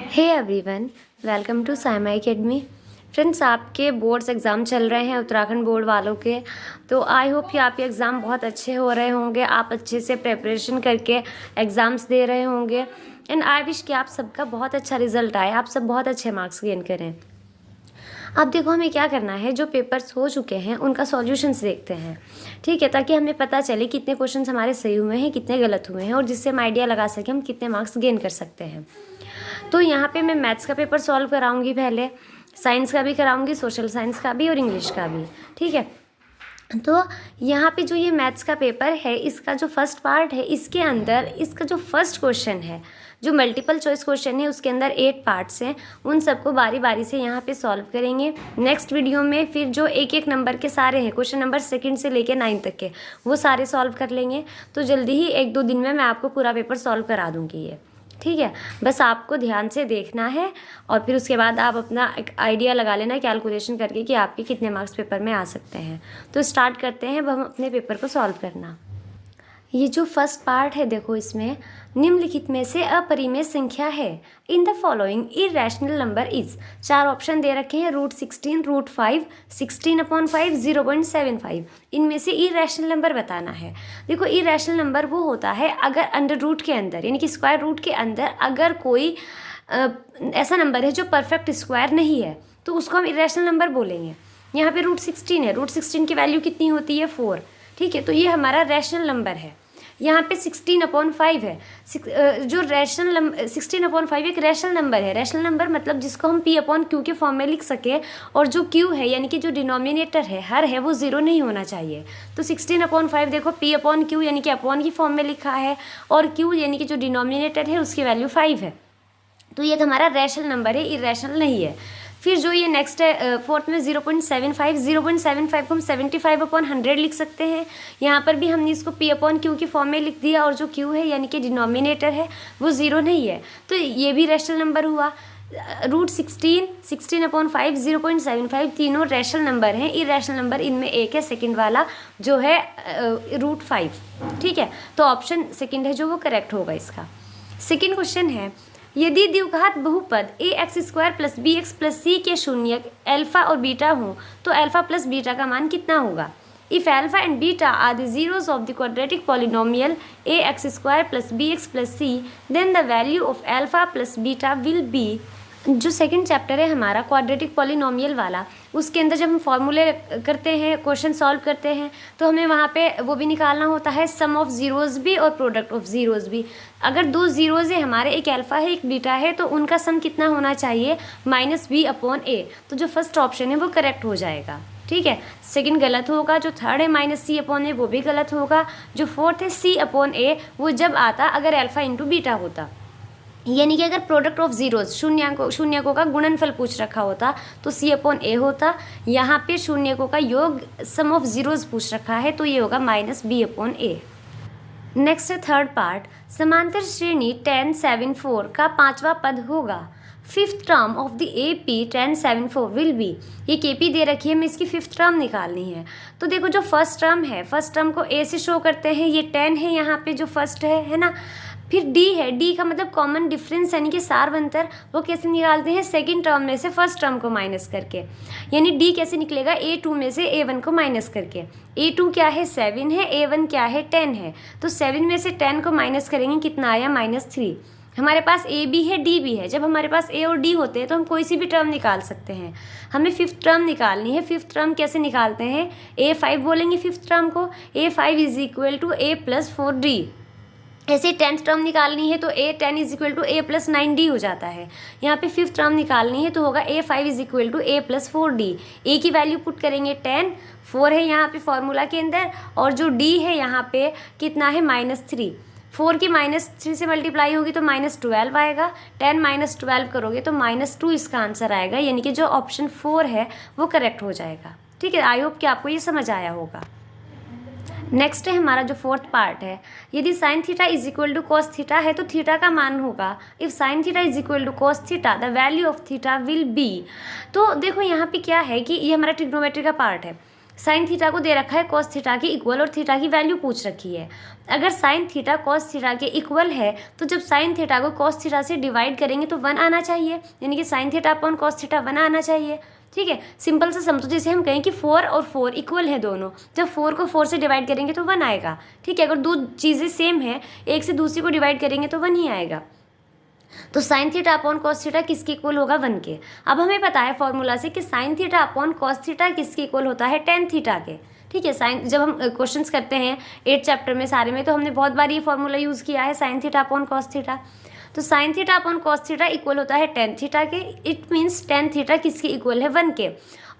Hey everyone, welcome to Saima academy. Friends, आपके boards exam चल रहे हैं उत्तराखंड बोर्ड वालों के। तो आई होप कि आपके एग्ज़ाम बहुत अच्छे हो रहे होंगे, आप अच्छे से प्रिपरेशन करके एग्ज़ाम्स दे रहे होंगे। एंड आई विश कि आप सबका बहुत अच्छा रिजल्ट आए, आप सब बहुत अच्छे मार्क्स गेन करें। अब देखो, हमें क्या करना है, जो पेपर्स हो चुके हैं उनका सॉल्यूशंस देखते हैं, ठीक है, ताकि हमें पता चले कितने क्वेश्चंस हमारे सही हुए हैं, कितने गलत हुए हैं, और जिससे हम आइडिया लगा सकें हम कितने मार्क्स गेन कर सकते हैं। तो यहाँ पे मैं मैथ्स का पेपर सॉल्व कराऊंगी, पहले साइंस का भी कराऊंगी, सोशल साइंस का भी और इंग्लिश का भी, ठीक है। तो यहाँ पे जो ये मैथ्स का पेपर है, इसका जो फर्स्ट पार्ट है, इसके अंदर इसका जो फर्स्ट क्वेश्चन है, जो मल्टीपल चॉइस क्वेश्चन है, उसके अंदर 8 पार्ट्स हैं। उन सबको बारी बारी से यहाँ पे सॉल्व करेंगे। नेक्स्ट वीडियो में फिर जो एक एक नंबर के सारे हैं, क्वेश्चन नंबर 2 से लेकर 9 तक के, वो सारे सॉल्व कर लेंगे। तो जल्दी ही 1-2 दिन में मैं आपको पूरा पेपर सॉल्व करा दूँगी ये, ठीक है। बस आपको ध्यान से देखना है और फिर उसके बाद आप अपना एक आइडिया लगा लेना कैलकुलेशन करके कि आपके कितने मार्क्स पेपर में आ सकते हैं। तो स्टार्ट करते हैं अब हम अपने पेपर को सॉल्व करना। ये जो फर्स्ट पार्ट है, देखो, इसमें निम्नलिखित में से अपरिमेय संख्या है। In the following irrational number is, 4 option दे रखे हैं, √16, √5, 16/5, 0.75। इनमें से इरेशनल नंबर बताना है। देखो, इरेशनल नंबर वो होता है अगर अंडर रूट के अंदर, यानी कि स्क्वायर रूट के अंदर अगर कोई ऐसा नंबर है जो परफेक्ट स्क्वायर नहीं है, तो उसको हम इरेशनल नंबर बोलेंगे। यहाँ पे √16 है, √16 की वैल्यू कितनी होती है? 4, ठीक है। तो ये हमारा रैशनल नंबर है। यहाँ पे 16/5 है, जो रैशनल नंबर 16/5 एक रैशनल नंबर है। रैशनल नंबर मतलब जिसको हम P/Q के फॉर्म में लिख सके, और जो Q है यानी कि जो डिनोमिनेटर है, हर है, वो 0 नहीं होना चाहिए। तो 16/5 देखो P/Q यानी कि अपॉन की फॉर्म में लिखा है, और Q यानी कि जो डिनोमिनेटर है उसकी वैल्यू 5 है। तो ये हमारा रैशनल नंबर है, इरेशनल नहीं है। फिर जो ये नेक्स्ट है फोर्थ में 0.75 को हम 75/100 लिख सकते हैं। यहाँ पर भी हमने इसको P/Q की फॉर्म में लिख दिया, और जो Q है यानी कि डिनोमिनेटर है वो 0 नहीं है, तो ये भी रैशनल नंबर हुआ। √16, 16/5, 0.75 तीनों रैशनल नंबर हैं। इरेशनल नंबर इनमें एक है, सेकंड वाला जो है √5, ठीक है। तो ऑप्शन सेकंड है जो वो करेक्ट होगा इसका। सेकंड क्वेश्चन है, यदि द्विघात बहुपद ax² + bx + c के शून्यक अल्फा और बीटा हों तो अल्फा प्लस बीटा का मान कितना होगा? If alpha and beta are the zeros of the quadratic polynomial ax² + bx + c, then the value of alpha plus beta will be. जो second chapter है हमारा क्वाड्रेटिक पॉलिनोमियल वाला, उसके अंदर जब हम फॉर्मूले करते हैं, क्वेश्चन सॉल्व करते हैं, तो हमें वहाँ पे वो भी निकालना होता है, सम ऑफ ज़ीरोज़ भी और प्रोडक्ट ऑफ ज़ीरोज़ भी। अगर 2 ज़ीरोज़ है हमारे, एक अल्फ़ा है एक बीटा है, तो उनका सम कितना होना चाहिए? -b/a। तो जो फर्स्ट ऑप्शन है वो करेक्ट हो जाएगा, ठीक है। सेकंड गलत होगा, जो थर्ड है -c/a वो भी गलत होगा, जो फोर्थ है c/a वो जब आता अगर अल्फ़ा इंटू बीटा होता, यानी कि अगर प्रोडक्ट ऑफ जीरोज, शून्यकों का गुणनफल पूछ रखा होता तो c/a होता। यहाँ पे शून्यकों का योग, सम ऑफ जीरोज पूछ रखा है, तो ये होगा -b/a। नेक्स्ट है थर्ड पार्ट, समांतर श्रेणी tan 7/4 का 5वां पद होगा। Fifth term of the AP tan 7/4 will be. ये KP दे रखी है, हमें इसकी फिफ्थ टर्म निकालनी है। तो देखो, जो फर्स्ट टर्म है, फर्स्ट टर्म को A से शो करते हैं, ये 10 है यहाँ पे जो फर्स्ट है ना। फिर D है, D का मतलब कॉमन डिफरेंस यानी कि सार्वंतर, वो कैसे निकालते हैं? सेकंड टर्म में से फर्स्ट टर्म को माइनस करके, यानी D कैसे निकलेगा? A2 में से A1 को माइनस करके। A2 क्या है? 7 है, A1 क्या है? 10 है। तो 7 में से 10 को माइनस करेंगे, कितना आया? -3। हमारे पास A भी है, D भी है। जब हमारे पास A और D होते हैं तो हम कोई सी भी टर्म निकाल सकते हैं। हमें फिफ्थ टर्म निकालनी है। फिफ्थ टर्म कैसे निकालते हैं? A5 बोलेंगे फिफ्थ टर्म को, A5 = A + 4D। ऐसे 10th टर्म निकालनी है तो A10 = A + 9D हो जाता है। यहाँ पे फिफ्थ टर्म निकालनी है तो होगा A5 = A + 4D। A की वैल्यू पुट करेंगे 10, 4 है यहाँ पे फॉर्मूला के अंदर, और जो D है यहाँ पे कितना है? -3। 4 की -3 से मल्टीप्लाई होगी तो -12 आएगा। 10 - 12 करोगे तो -2 इसका आंसर आएगा, यानी कि जो ऑप्शन 4 है वो करेक्ट हो जाएगा, ठीक है। आई होप कि आपको ये समझ आया होगा। नेक्स्ट है हमारा जो फोर्थ पार्ट है, यदि sin θ = cos θ है तो थीटा का मान होगा। If sin θ = cos θ, the value of theta will be. तो देखो यहाँ पे क्या है कि ये हमारा ट्रिग्नोमेट्री का पार्ट है। साइन थीटा को दे रखा है कॉस थीटा के इक्वल और थीटा की वैल्यू पूछ रखी है। अगर साइन थीटा कॉस थीटा के इक्वल है तो जब साइन थीटा को कॉस थीटा से डिवाइड करेंगे तो 1 आना चाहिए, यानी कि sign theta upon cos theta 1 आना चाहिए। ठीक है, सिंपल से समझो, जैसे हम कहें कि 4 और 4 इक्वल है दोनों, जब 4 को 4 से डिवाइड करेंगे तो 1 आएगा। ठीक है, अगर दो चीज़ें सेम है, एक से दूसरी को डिवाइड करेंगे तो 1 ही आएगा। तो sine theta upon cos theta किसके इक्वल होगा? 1 के। अब हमें पता है फॉर्मूला से कि sign theta upon cos theta किसके इक्वल होता है? tan थीटा के। ठीक है, साइन जब हम क्वेश्चंस करते हैं 8th चैप्टर में सारे में, तो हमने बहुत बार ये फॉर्मूला यूज़ किया है sine theta upon cos theta. तो sine theta upon cos theta equal होता है tan थीटा के। इट मीन्स tan थीटा किसके इक्वल है? 1 के।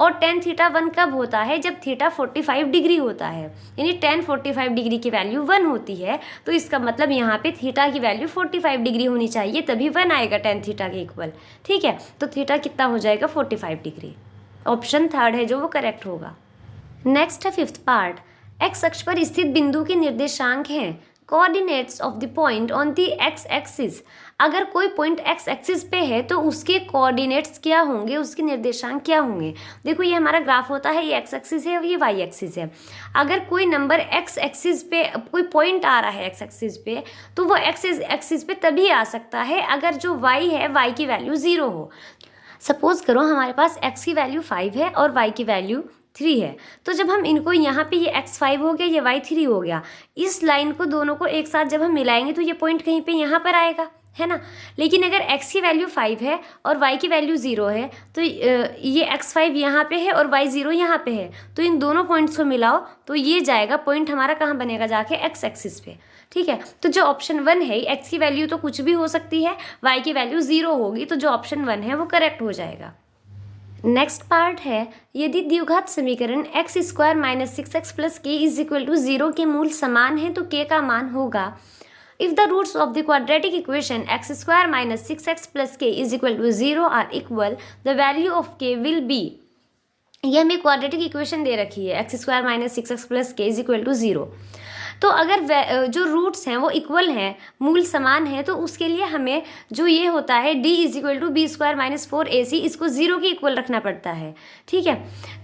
और tan थीटा 1 कब होता है? जब थीटा 45 डिग्री होता है, यानी tan 45 डिग्री की वैल्यू 1 होती है। तो इसका मतलब यहाँ पे थीटा की वैल्यू 45 डिग्री होनी चाहिए, तभी 1 आएगा tan थीटा के इक्वल। ठीक है, तो थीटा कितना हो जाएगा? 45 डिग्री। ऑप्शन 3 है जो वो करेक्ट होगा। नेक्स्ट है 5th पार्ट। एक्स अक्ष पर स्थित बिंदु के निर्देशांक हैं coordinates of the point on the x axis. अगर कोई पॉइंट एक्स एक्सिस पे है तो उसके कोऑर्डिनेट्स क्या होंगे, उसके निर्देशांक क्या होंगे? देखो ये हमारा ग्राफ होता है, ये एक्स एक्सिस है और ये वाई एक्सिस है। अगर कोई नंबर एक्स एक्सिस पे, कोई पॉइंट आ रहा है एक्स एक्सिस पे, तो वो एक्स एक्सिस पे तभी आ सकता है अगर जो वाई है, वाई की वैल्यू 0 हो। सपोज करो हमारे पास एक्स की वैल्यू 5 है और वाई की वैल्यू 3 है, तो जब हम इनको यहाँ पे, ये x5 हो गया, ये y3 हो गया, इस लाइन को दोनों को एक साथ जब हम मिलाएंगे तो ये पॉइंट कहीं पे यहाँ पर आएगा, है ना। लेकिन अगर x की वैल्यू 5 है और y की वैल्यू 0 है तो ये x5 यहाँ पे है और y0 यहाँ पे है, तो इन दोनों पॉइंट्स को मिलाओ तो ये जाएगा, पॉइंट हमारा कहाँ बनेगा? जाके x एक्सिस पे। ठीक है, तो जो ऑप्शन 1 है, x की वैल्यू तो कुछ भी हो सकती है, y की वैल्यू 0 होगी, तो जो ऑप्शन 1 है वो करेक्ट हो जाएगा। नेक्स्ट पार्ट है, यदि द्विघात समीकरण x² - 6x + k = 0 के मूल समान है तो k का मान होगा। If the roots of the quadratic equation x² - 6x + k = 0 are equal, the value of k will be. ये हमें क्वाड्रेटिक इक्वेशन दे रखी है x² - 6x + k = 0। तो अगर जो रूट्स हैं वो इक्वल हैं, मूल समान है, तो उसके लिए हमें जो ये होता है d = b² - 4ac, इसको 0 के इक्वल रखना पड़ता है। ठीक है,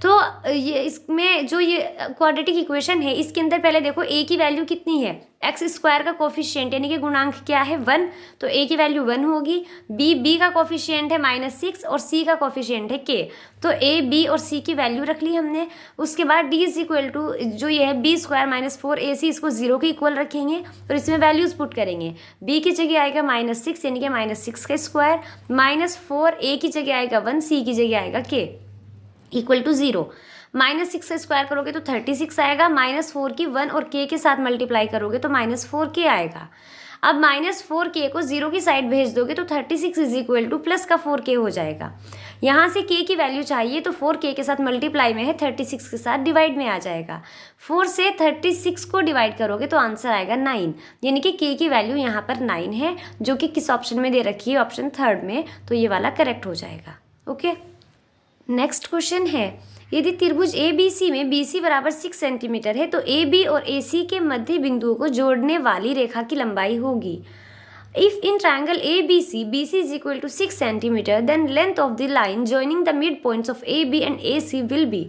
तो ये इसमें जो ये क्वाड्रेटिक इक्वेशन है, इसके अंदर पहले देखो a की वैल्यू कितनी है? x² का कोफिशिएंट यानी कि गुणांक क्या है? 1, तो a की वैल्यू 1 होगी। b का कोफिशिएंट है -6 और c का कोफिशिएंट है k, तो a, b और c की वैल्यू रख ली हमने। उसके बाद d = जो ये है b² - 4ac, इसको 0 के इक्वल रखेंगे और इसमें वैल्यूज़ पुट करेंगे। b की जगह आएगा -6 यानी कि -6 का स्क्वायर, -4 a की जगह आएगा 1, c की जगह आएगा k = 0। -6 से स्क्वायर करोगे तो 36 आएगा, -4 की 1 और k के साथ मल्टीप्लाई करोगे तो -4k आएगा। अब -4k को 0 की साइड भेज दोगे तो 36 = प्लस का 4k हो जाएगा। यहाँ से k की वैल्यू चाहिए तो 4k के साथ मल्टीप्लाई में है, 36 के साथ डिवाइड में आ जाएगा। 4 से 36 को डिवाइड करोगे तो आंसर आएगा 9, यानी कि k की वैल्यू यहाँ पर 9 है, जो कि किस ऑप्शन में दे रखी है? ऑप्शन 3 में, तो ये वाला करेक्ट हो जाएगा। ओके, नेक्स्ट क्वेश्चन है, यदि त्रिभुज ABC में BC = 6 सेंटीमीटर है तो AB और AC के मध्य बिंदुओं को जोड़ने वाली रेखा की लंबाई होगी। If in triangle ABC BC = 6 centimetre, then length of the line joining the mid points of AB and AC will be.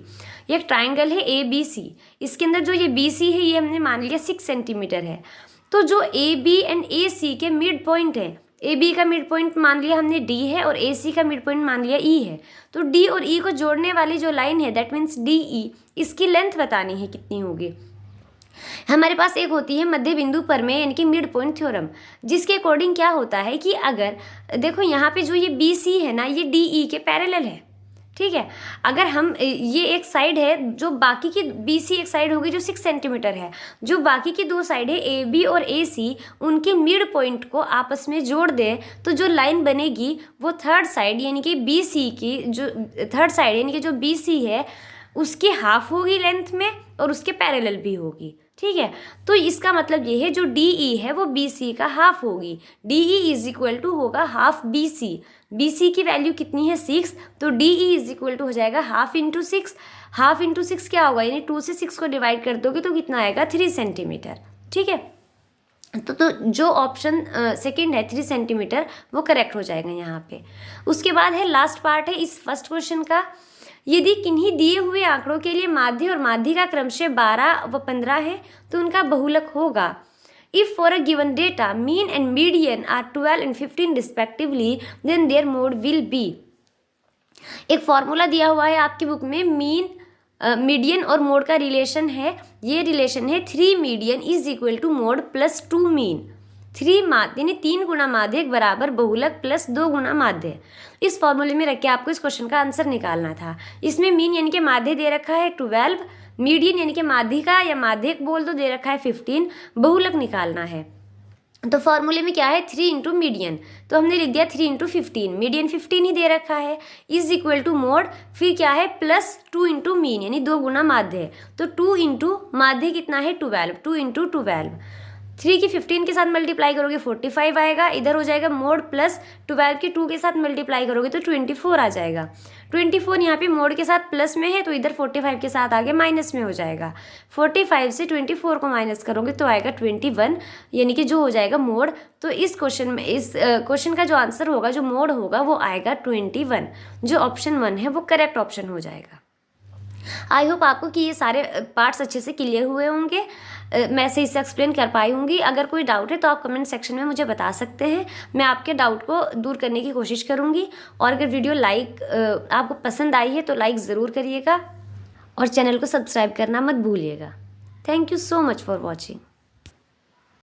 ये एक ट्रायंगल है ABC, इसके अंदर जो ये BC है ये हमने मान लिया 6 सेंटीमीटर है। तो जो AB एंड AC के मिड पॉइंट है, AB का मिड पॉइंट मान लिया हमने D है और AC का मिड पॉइंट मान लिया E है, तो D और E को जोड़ने वाली जो लाइन है, दैट मीन्स DE, इसकी लेंथ बतानी है कितनी होगी। हमारे पास एक होती है मध्य बिंदु प्रमेय यानी कि मिड पॉइंट थ्योरम, जिसके अकॉर्डिंग क्या होता है कि अगर देखो यहाँ पे जो ये BC है ना, ये DE के पैरेलल है। ठीक है, अगर हम ये एक साइड है, जो बाकी की BC एक साइड होगी जो 6 सेंटीमीटर है, जो बाकी की दो साइड है AB और AC, उनके मिड पॉइंट को आपस में जोड़ दें तो जो लाइन बनेगी वो थर्ड साइड यानी कि BC की, जो थर्ड साइड यानी कि जो BC है उसकी हाफ होगी लेंथ में और उसके पैरेलल भी होगी। ठीक है, तो इसका मतलब ये है जो DE है वो BC का हाफ होगी। DE = होगा हाफ BC। BC की वैल्यू कितनी है? 6, तो DE = हो जाएगा हाफ × 6। हाफ × 6 क्या होगा? यानी 2 से 6 को डिवाइड कर दोगे तो कितना आएगा? 3 सेंटीमीटर। ठीक है, तो जो ऑप्शन सेकंड है 3 सेंटीमीटर वो करेक्ट हो जाएगा यहाँ पे। उसके बाद है लास्ट पार्ट है इस फर्स्ट क्वेश्चन का, यदि किन्हीं दिए हुए आंकड़ों के लिए माध्य और माध्य का क्रमशः 12 व 15 है तो उनका बहुलक होगा। If for a given data mean and median are 12 and 15 respectively, then their mode will be। एक फॉर्मूला दिया हुआ है आपकी बुक में, मीन मीडियन और मोड का रिलेशन है। ये रिलेशन है 3 median is equal to mode plus 2 mean. 3 माध्य यानी 3 गुना माध्य बराबर बहुलक प्लस 2 गुना माध्य। इस फॉर्मूले में रख के आपको इस क्वेश्चन का आंसर निकालना था। इसमें मीन यानी कि माध्य दे रखा है 12, मीडियन यानी कि माध्यिका या माध्यक बोल दो दे रखा है 15, बहुलक निकालना है। तो फॉर्मूले में क्या है 3 इंटू मीडियन, तो हमने लिख दिया 3 इंटू 15, मीडियन 15 ही दे रखा है, इज इक्वल टू मोड, फिर क्या है प्लस 2 इंटू मीन यानी 2 गुना माध्य। तो 2 इंटू माध्य कितना है 12, 2 इंटू 12, 3 की 15 के साथ मल्टीप्लाई करोगे 45 आएगा, इधर हो जाएगा मोड प्लस 12 के 2 के साथ मल्टीप्लाई करोगे तो 24 आ जाएगा। 24 यहाँ पे मोड के साथ प्लस में है तो इधर 45 के साथ आगे माइनस में हो जाएगा। 45 से 24 को माइनस करोगे तो आएगा 21, यानी कि जो हो जाएगा मोड। तो इस क्वेश्चन में, इस क्वेश्चन का जो आंसर होगा, जो मोड होगा वो आएगा 21, जो ऑप्शन 1 है वो करेक्ट ऑप्शन हो जाएगा। आई होप आपको कि ये सारे पार्ट्स अच्छे से क्लियर हुए होंगे, मैं सही से एक्सप्लेन कर पाई होंगी। अगर कोई डाउट है तो आप कमेंट सेक्शन में मुझे बता सकते हैं, मैं आपके डाउट को दूर करने की कोशिश करूँगी। और अगर वीडियो आपको पसंद आई है तो लाइक ज़रूर करिएगा और चैनल को सब्सक्राइब करना मत भूलिएगा। Thank you so much for watching.